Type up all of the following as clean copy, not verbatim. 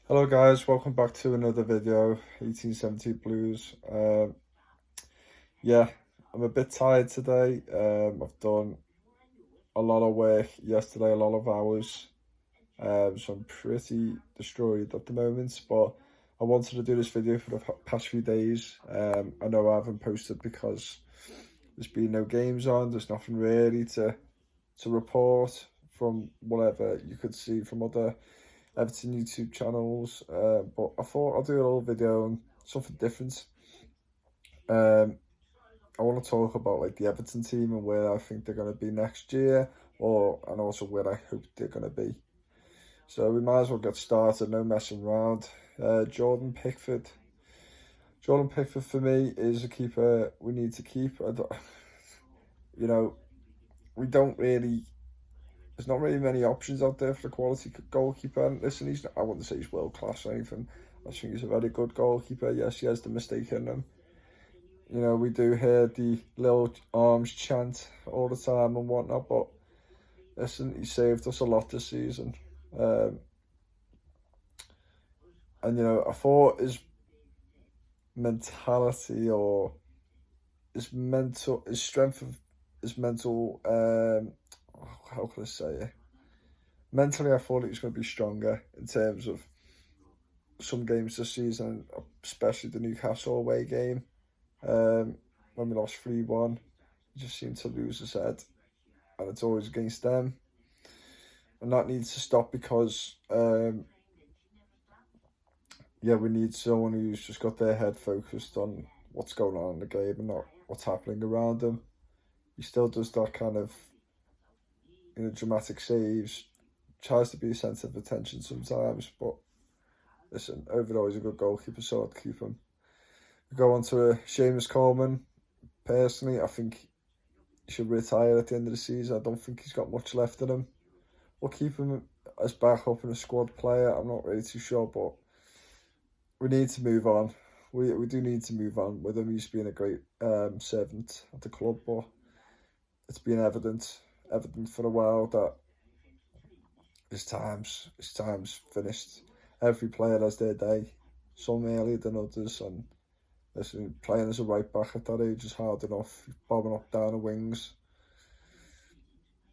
Hello guys, welcome back to another video, 1870 Blues. Yeah, I'm a bit tired today. I've done a lot of work yesterday, a lot of hours. So I'm pretty destroyed at the moment, but I wanted to do this video for the past few days. I know I haven't posted because there's been no games on, there's nothing really to report from whatever you could see from other Everton YouTube channels, but I thought I'll do a little video on something different. Um, I want to talk about like the Everton team and where I think they're going to be next year, and also where I hope they're going to be. So we might as well get started. No messing around. Jordan Pickford. Jordan Pickford for me is a keeper we need to keep. You know, we don't really. There's not really many options out there for the quality goalkeeper. And listen, I wouldn't say he's world class or anything. I think he's a very good goalkeeper. Yes, he has the mistake in him. You know, we do hear the little arms chant all the time and whatnot, but listen, he saved us a lot this season. And, you know, I thought his mentality or his strength of his mental, how can I say it? Mentally, I thought he was going to be stronger in terms of some games this season, especially the Newcastle away game. When we lost 3-1, he just seemed to lose his head, and it's always against them. And that needs to stop because, yeah, we need someone who's just got their head focused on what's going on in the game and not what's happening around them. He still does that kind of, dramatic saves, tries to be a centre of attention sometimes, but listen, overall he's a good goalkeeper, so I'd keep him. We go on to Sheamus Coleman. Personally, I think he should retire at the end of the season. I don't think he's got much left in him. We'll keep him as backup and a squad player. I'm not really too sure, but we need to move on. We do need to move on with him. He's been a great servant at the club, but it's been evident for a while that his time's finished. Every player has their day, some earlier than others, and listen, playing as a right back at that age is hard enough. Bobbing up down the wings,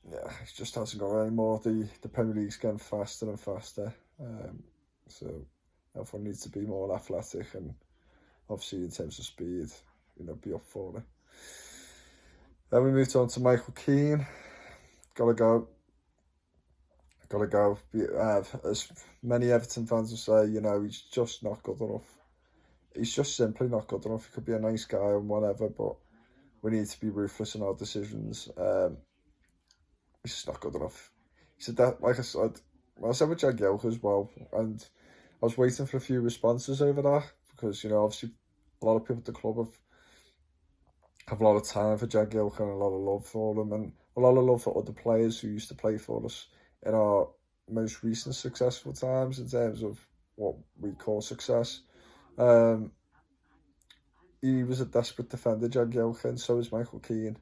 yeah, it just hasn't got anymore. The Premier League's getting faster and faster, so everyone needs to be more athletic and obviously in terms of speed, be up for it. Then we moved on to Michael Keane. Gotta go. As many Everton fans will say, he's just not good enough. He's just simply not good enough. He could be a nice guy and whatever, but we need to be ruthless in our decisions. He's just not good enough. He said that, like I said with Jagielka as well, and I was waiting for a few responses over that because, obviously a lot of people at the club have a lot of time for Jagielka and a lot of love for him and a lot of love for other players who used to play for us in our most recent successful times in terms of what we call success. He was a desperate defender, Jagielka, and so is Michael Keane.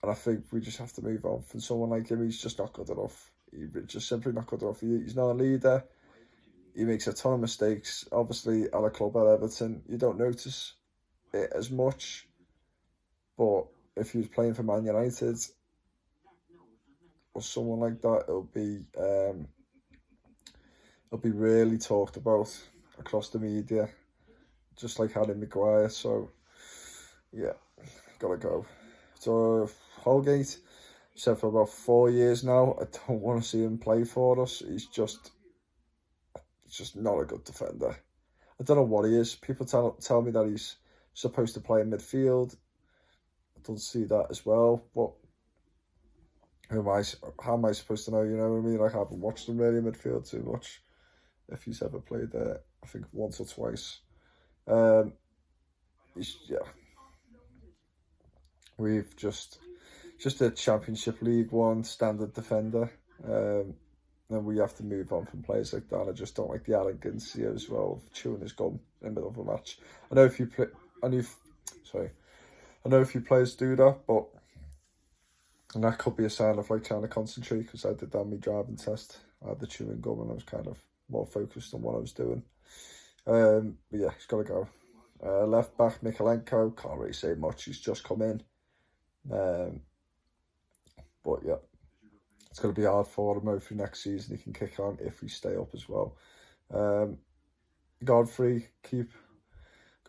And I think we just have to move on from someone like him. He's just not good enough. He's just simply not good enough. He's not a leader. He makes a ton of mistakes. Obviously, at a club at Everton, you don't notice it as much. But if he was playing for Man United or someone like that, it'll be really talked about across the media, just like Harry Maguire. So yeah, gotta go. So Holgate, said for about 4 years now, I don't want to see him play for us. He's just not a good defender. I don't know what he is. People tell me that he's supposed to play in midfield. I don't see that as well, but how am I supposed to know, you know what I mean? Like, I haven't watched him really in midfield too much. If he's ever played there, I think once or twice. We've just a Championship League One standard defender. And we have to move on from players like that. I just don't like the arrogance as well of chewing his gum in the middle of a match. I know a few players do that, but and that could be a sign of like trying to concentrate because I did that on my driving test. I had the chewing gum and I was kind of more focused on what I was doing. But yeah, he's got to go. Left back Mikalenko, can't really say much. He's just come in. But yeah, it's going to be hard for him. Hopefully next season he can kick on if we stay up as well. Godfrey's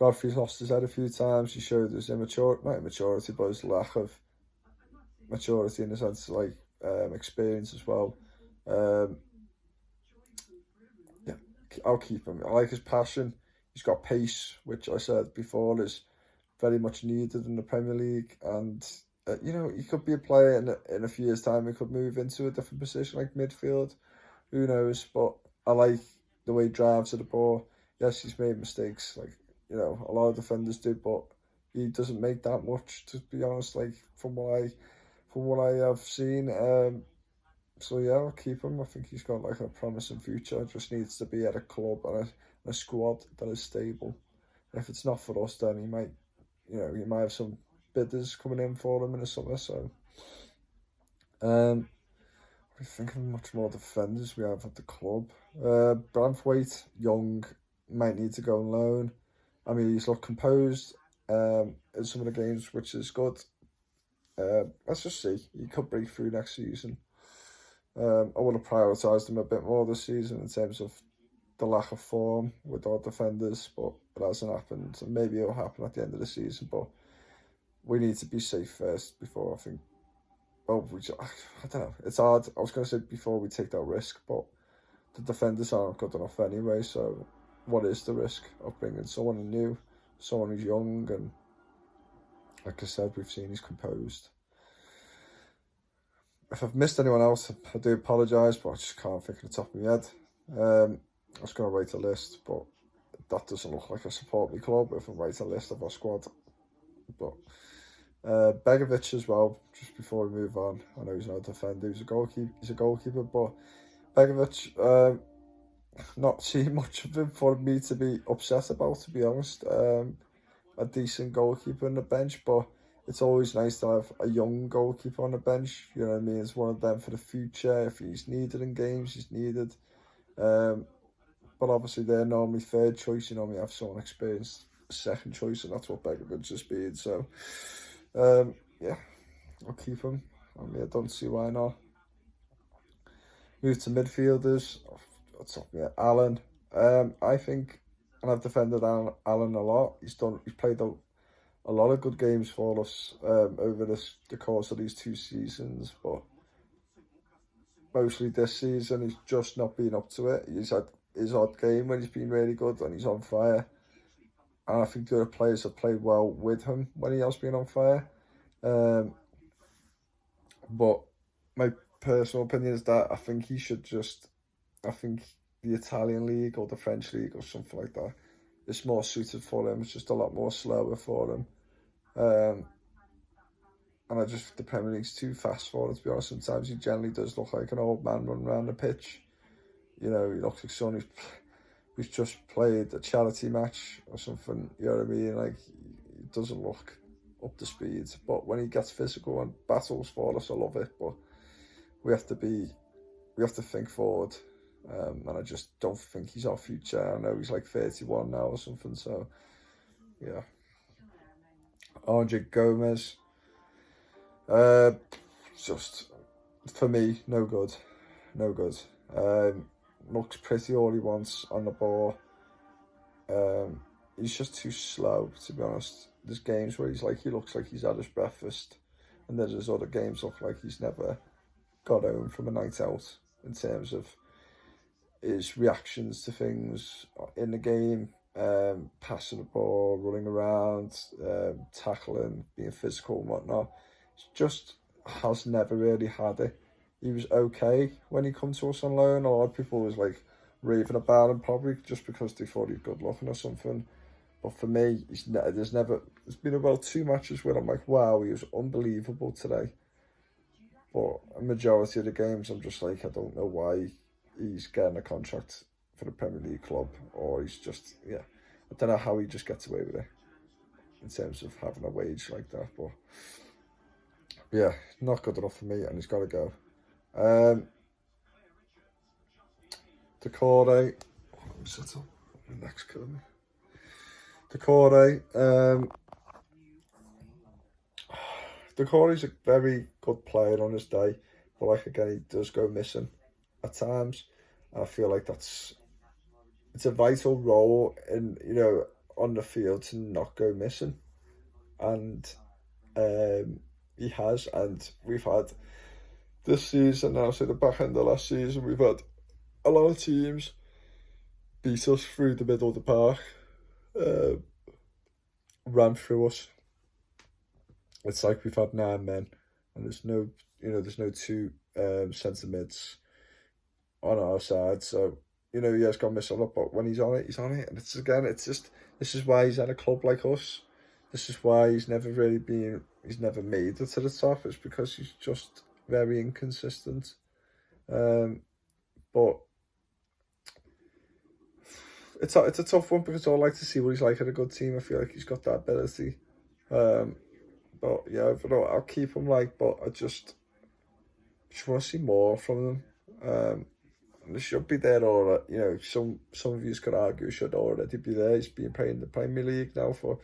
lost his head a few times. He showed his not immaturity, but his lack of maturity in the sense of like experience as well. Yeah, I'll keep him. I like his passion. He's got pace, which I said before is very much needed in the Premier League. And you know, he could be a player in a few years' time. He could move into a different position like midfield. Who knows? But I like the way he drives at the ball. Yes, he's made mistakes, like, you know, a lot of defenders do, but he doesn't make that much, to be honest. Like from what I have seen. So yeah, I'll keep him. I think he's got like a promising future. Just needs to be at a club and a squad that is stable. If it's not for us, then he might have some bidders coming in for him in the summer. So, I think of much more defenders we have at the club. Branthwaite, young, might need to go on loan. I mean, he's looked composed in some of the games, which is good. Let's just see. He could break through next season. I would have prioritised him a bit more this season in terms of the lack of form with our defenders, but it hasn't happened. And maybe it'll happen at the end of the season, but we need to be safe first before I think. Well, I don't know. It's hard. I was going to say before we take that risk, but the defenders aren't good enough anyway. So, what is the risk of bringing someone new, someone who's young, and like I said, we've seen he's composed. If I've missed anyone else, I do apologise, but I just can't think of the top of my head. I was going to write a list, but that doesn't look like a support me club if I write a list of our squad. But Begovic as well, just before we move on. I know he's not a defender, he's a goalkeeper, but Begovic, not seeing much of him for me to be upset about, to be honest. A decent goalkeeper on the bench, but it's always nice to have a young goalkeeper on the bench. You know what I mean? It's one of them for the future. If he's needed in games, he's needed. But obviously they're normally third choice. You normally have someone experienced second choice, and that's what Begovic has been. So, yeah, I'll keep him. I mean, I don't see why not. Move to midfielders. What's up here? Alan. I think, and I've defended Alan a lot. He's played a lot of good games for us over the course of these 2 seasons, but mostly this season he's just not been up to it. He's had his odd game when he's been really good and he's on fire, and I think the other players have played well with him when he has been on fire. But my personal opinion is that I think the Italian league or the French league or something like that is more suited for him. It's just a lot more slower for him. And I just think the Premier League's too fast for him, to be honest. Sometimes he generally does look like an old man running around the pitch. You know, he looks like someone who's just played a charity match or something. You know what I mean? Like, he doesn't look up to speed. But when he gets physical and battles for us, I love it. But we have to think forward. And I just don't think he's our future. I know he's like 31 now or something. So, yeah. Andre Gomez. Just, for me, no good. Looks pretty all he wants on the ball. He's just too slow, to be honest. There's games where he looks like he's had his breakfast, and there's other games look like he's never got home from a night out in terms of his reactions to things in the game, passing the ball, running around, tackling, being physical and whatnot. Just has never really had it. He was okay when he come to us on loan. A lot of people was like raving about him, probably just because they thought he was good looking or something. But for me, there's been about 2 matches where I'm like, wow, he was unbelievable today. But a majority of the games, I'm just like, I don't know why he's getting a contract for the Premier League club, or he's just, yeah, I don't know how he just gets away with it in terms of having a wage like that. But yeah, not good enough for me, and he's got to go. Decore. Set up. My neck's killing me. Decore. Decore's a very good player on his day, but like again, he does go missing at times. I feel like it's a vital role in on the field to not go missing, and he has, and we've had this season now, so the back end of last season, we've had a lot of teams beat us through the middle of the park, ran through us. It's like we've had 9 men, and there's no two centre mids on our side. So he has got missed a lot, but when he's on it, he's on it. And it's just this is why he's at a club like us. This is why he's never made it to the top. It's because he's just very inconsistent. But it's a tough one because I like to see what he's like at a good team. I feel like he's got that ability. But yeah, overall, I'll keep him but I just want to see more from them. And they should be there, or some of you could argue should already be there. He's been playing in the Premier League now for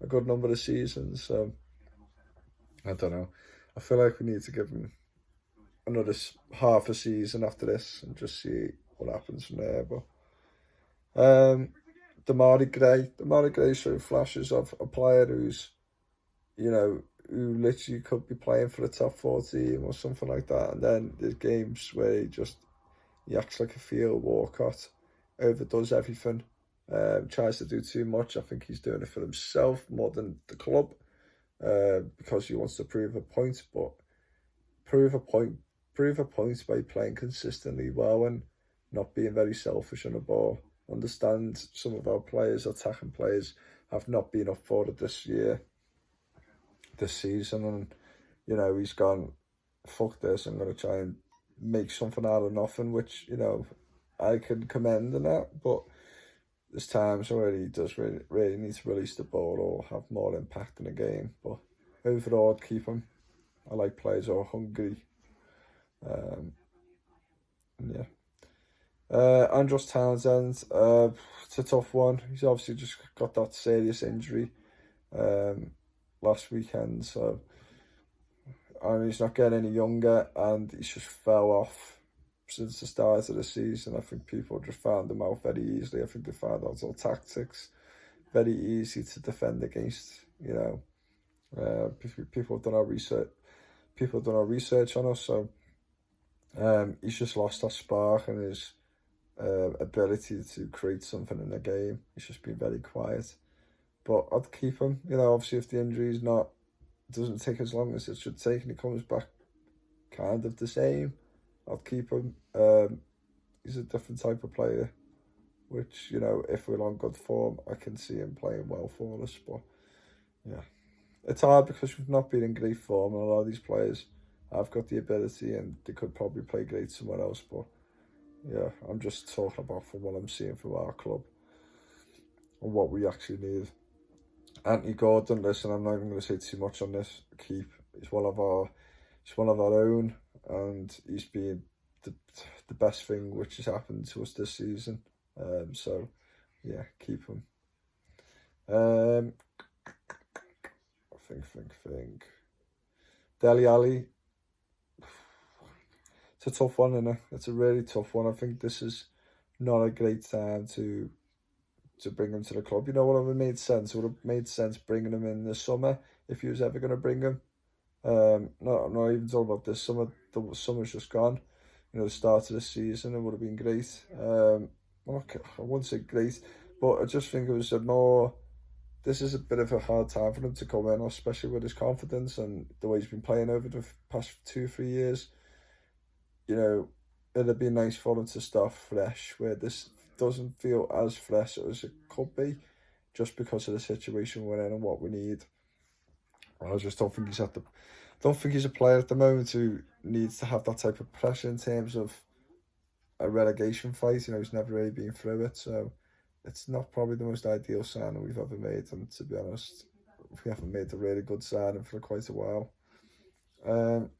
a good number of seasons. So I don't know. I feel like we need to give him another half a season after this and just see what happens from there. But Damari Gray showed flashes of a player who's who literally could be playing for the top 4 team or something like that. And then there's games where he acts like a field Walcott, overdoes everything, tries to do too much. I think he's doing it for himself more than the club, because he wants to prove a point. But prove a point by playing consistently well and not being very selfish on the ball. Understand some of our players, attacking players, have not been up for it this season, and he's gone, fuck this, I'm going to try and make something out of nothing, which I can commend in that. But there's times where he does really need to release the ball or have more impact in the game. But overall, I'd keep him. I like players who are hungry. Yeah. Andros Townsend, it's a tough one. He's obviously just got that serious injury last weekend, so he's not getting any younger, and he's just fell off since the start of the season. I think people just found him out very easily. I think they found out all tactics very easy to defend against. People have done our research. People have done our research on us, so he's just lost that spark and his ability to create something in the game. He's just been very quiet. But I'd keep him. Obviously, if the injury doesn't take as long as it should take, and he comes back kind of the same, I'd keep him. He's a different type of player, which if we're on good form, I can see him playing well for us. But yeah, it's hard because we've not been in great form, and a lot of these players have got the ability, and they could probably play great somewhere else. But yeah, I'm just talking about from what I'm seeing from our club and what we actually need. Anthony Gordon, listen, I'm not even going to say too much on this. Keep. He's one of our own, and he's been the best thing which has happened to us this season. So yeah, keep him. Think. Dele Alli. It's a tough one, isn't it? It's a really tough one. I think this is not a great time to bring him to the club. What would have made sense? It would have made sense bringing him in the summer if he was ever going to bring him. I'm not even talking about this summer. The summer's just gone. The start of the season, it would have been great. I wouldn't say great, but I just think it was this is a bit of a hard time for him to come in, especially with his confidence and the way he's been playing over the past 2-3 years. It'd be nice for him to start fresh, where this doesn't feel as fresh as it could be, just because of the situation we're in and what we need. I just don't think he's a player at the moment who needs to have that type of pressure in terms of a relegation fight. He's never really been through it, so it's not probably the most ideal signing we've ever made. And to be honest, we haven't made a really good signing for quite a while.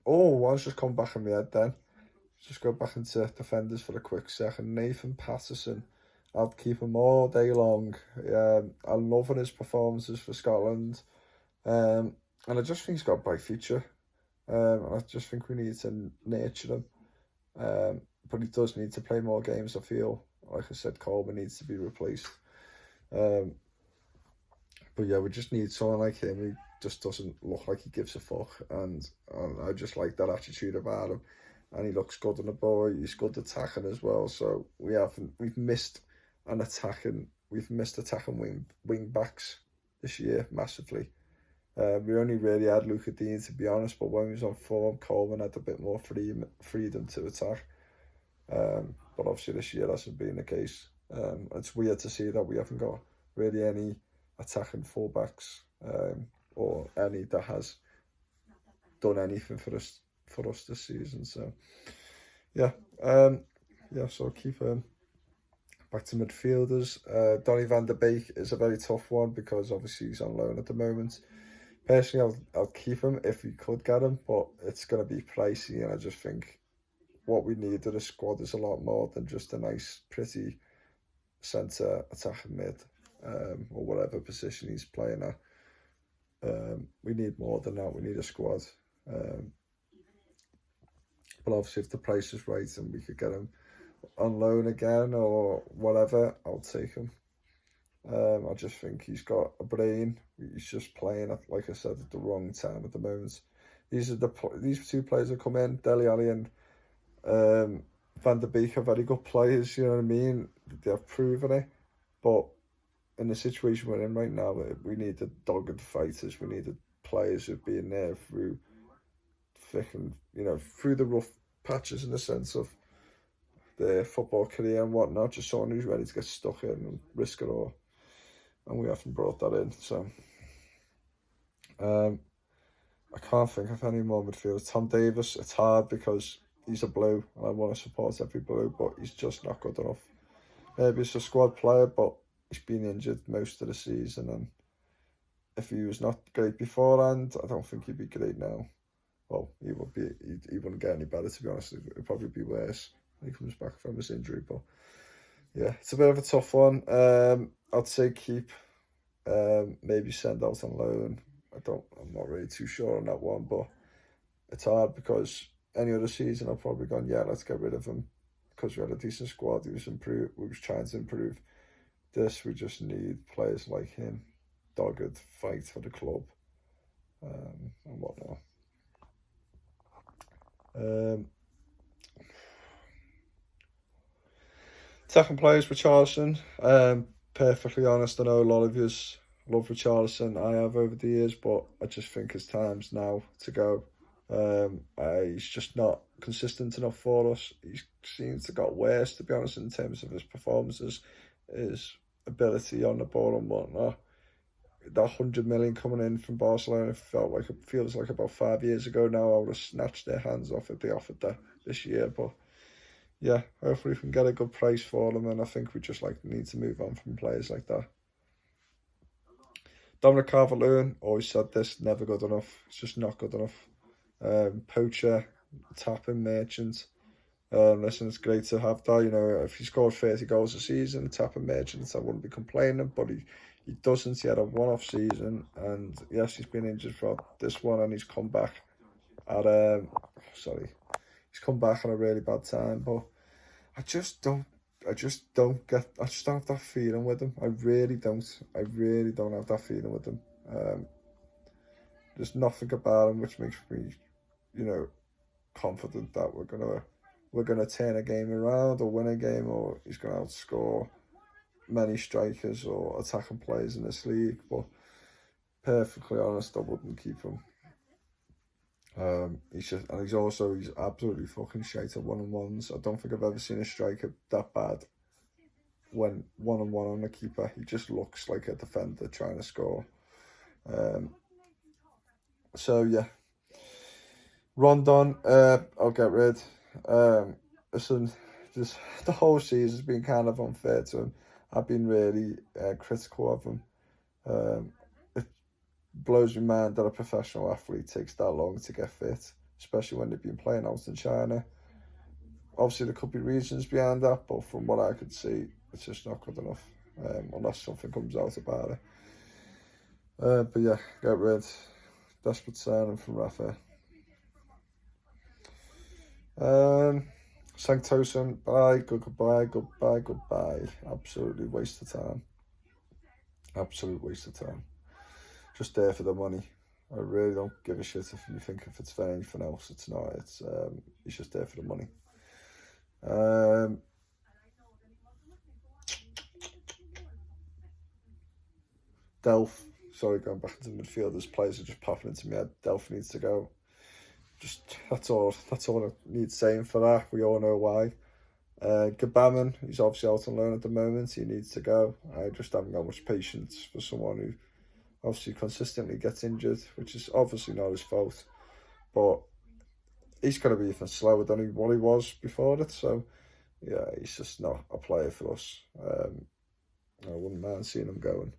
One's just come back in my head then. just go back into defenders for a quick second. Nathan Patterson, I'll keep him all day long. I'm loving his performances for Scotland. And I just think he's got a bright future. And I just think we need to nurture him. But he does need to play more games, I feel. Like I said, Coleman needs to be replaced. But yeah, we just need someone like him who just doesn't look like he gives a fuck. And I just like that attitude about him. And he looks good on the ball. He's good attacking as well. So we've missed attacking wing backs this year massively. We only really had Luca Dean, to be honest, but when he was on form, Coleman had a bit more freedom to attack. But obviously this year hasn't been the case. It's weird to see that we haven't got really any attacking fullbacks, or any that has done anything for us this season. So yeah, so I'll keep back to midfielders. Donny Van Der Beek is a very tough one because obviously he's on loan at the moment. Personally, I'll keep him if we could get him, but it's going to be pricey, and I just think what we need in a squad is a lot more than just a nice, pretty centre attacking mid, or whatever position he's playing at. We need more than that. We need a squad. But obviously, if the price is right and we could get him on loan again or whatever, I'll take him. I just think he's got a brain. He's just playing, like I said, at the wrong time at the moment. These two players that come in, Dele Alli and Van Der Beek, are very good players. You know what I mean? They've proven it, but in the situation we're in right now, we need the dogged fighters. We need the players who've been there through thick and through the rough patches, in the sense of their football career and whatnot. Just someone who's ready to get stuck in and risk it all. And we haven't brought that in, so I can't think of any more midfielders. Tom Davis, it's hard because he's a blue and I want to support every blue, but he's just not good enough. Maybe he's a squad player, but he's been injured most of the season, and if he was not great beforehand, I don't think he'd be great now. Well, he wouldn't get any better, to be honest. It would probably be worse when he comes back from his injury, but yeah, it's a bit of a tough one. I'd say keep, maybe send out on loan. I'm not really too sure on that one, but it's hard because any other season I've probably gone, yeah, let's get rid of him because we had a decent squad. We was trying to improve. This, we just need players like him, dogged, fight for the club, and whatnot. Second players, Richarlison. Perfectly honest, I know a lot of you love Richarlison. I have over the years, but I just think his time's now to go. He's just not consistent enough for us. He seems to got worse, to be honest, in terms of his performances, his ability on the ball and whatnot. That 100 million coming in from Barcelona feels like about 5 years ago now. I would have snatched their hands off if they offered that this year, but yeah, hopefully we can get a good price for them, and I think we just need to move on from players like that. Dominic Calvert-Lewin, always said this, never good enough. It's just not good enough. Poacher, tapping merchant. Listen, it's great to have that. If he scored 30 goals a season, tapping merchant, I wouldn't be complaining, but he doesn't. He had a one-off season, and yes, he's been injured for this one, and he's come back at he's come back at a really bad time, but I just don't have that feeling with him. I really don't have that feeling with him. There's nothing about him which makes me, confident that we're gonna turn a game around or win a game, or he's gonna outscore many strikers or attacking players in this league. But perfectly honest, I wouldn't keep him. He's absolutely fucking shite at one-on-ones. I don't think I've ever seen a striker that bad when one-on-one on a keeper. He just looks like a defender trying to score. So yeah, Rondon, I'll get rid. Listen, the whole season's been kind of unfair to him. I've been really critical of him. It blows my mind that a professional athlete takes that long to get fit, especially when they've been playing out in China. obviously there could be reasons behind that, but from what I could see, it's just not good enough, unless something comes out about it. But yeah, get rid. Desperate signing from Rafa. Sanctoson, bye, goodbye, goodbye, goodbye. Absolutely waste of time. Absolute waste of time. Just there for the money. I really don't give a shit if you think if it's for anything else. It's not. It's just there for the money. Delph. Sorry, going back into the midfielders. Players are just popping into my head. Delph needs to go. Just that's all I need saying for that. We all know why. Gabaman, he's obviously out on loan at the moment. He needs to go. I just haven't got much patience for someone who obviously consistently gets injured, which is obviously not his fault. But he's going to be even slower than what he was before it. So, yeah, he's just not a player for us. I wouldn't mind seeing him going.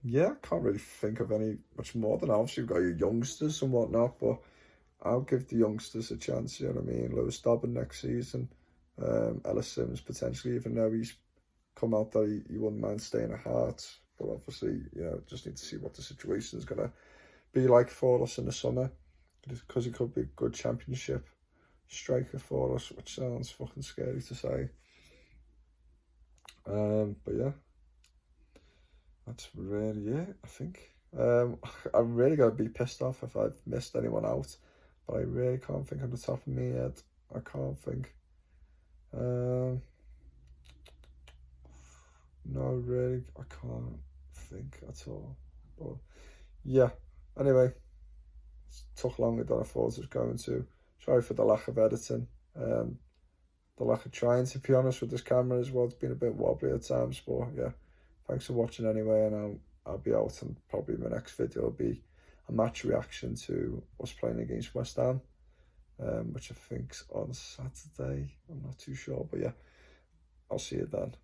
Yeah, I can't really think of any much more than obviously you've got your youngsters and whatnot, but I'll give the youngsters a chance, you know what I mean? Lewis Dobbin next season, Ellis Sims potentially, even though he's come out that he wouldn't mind staying at Hearts, but obviously, you know, just need to see what the situation is going to be like for us in the summer, because he could be a good championship striker for us, which sounds fucking scary to say. But yeah, that's really it, I think. I'm really going to be pissed off if I've missed anyone out, but I really can't think on the top of my head. I can't think. No, really, I can't think at all. But yeah, anyway, it took longer than I thought it was going to. Sorry for the lack of editing. The lack of trying, to be honest, with this camera as well. It's been a bit wobbly at times, but yeah, thanks for watching anyway, and I'll be out, and probably my next video will be a match reaction to us playing against West Ham, which I think's on Saturday. I'm not too sure, but yeah, I'll see you then.